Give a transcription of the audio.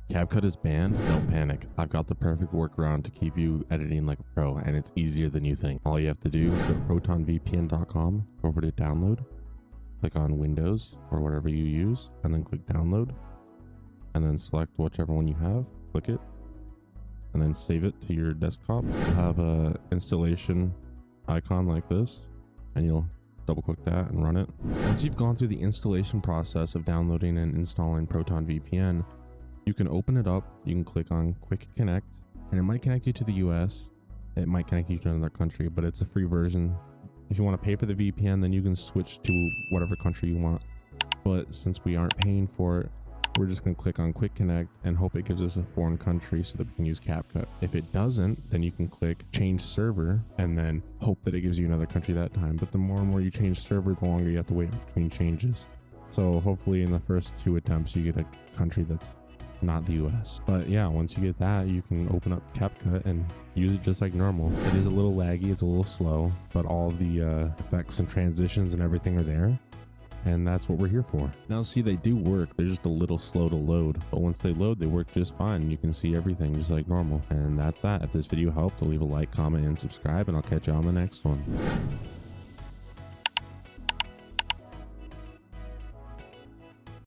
CapCut is banned? Don't panic. I've got the perfect workaround to keep you editing like a pro, and it's easier than you think. All you have to do is go to protonvpn.com, go over to download, click on Windows or whatever you use, and then click download, and then select whichever one you have, click it, and then save it to your desktop. You'll have a installation icon like this, and you'll double click that and run it. Once you've gone through the installation process of downloading and installing Proton VPN, you can open it up, you can click on Quick Connect, and it might connect you to the US, it might connect you to another country, but it's a free version. If you want to pay for the VPN, then you can switch to whatever country you want. But since we aren't paying for it, we're just going to click on Quick Connect and hope it gives us a foreign country so that we can use CapCut. If it doesn't, then you can click Change Server and then hope that it gives you another country that time. But the more and more you change server, the longer you have to wait between changes. So hopefully in the first 2 attempts, you get a country that's not the US. But yeah, once you get that, you can open up CapCut and use it just like normal. It is a little laggy, it's a little slow, but all the effects and transitions and everything are there. And that's what we're here for. Now see, they do work, they're just a little slow to load, but once they load, they work just fine. You can see everything just like normal. And that's that. If this video helped, leave a like, comment, and subscribe, and I'll catch you on the next one.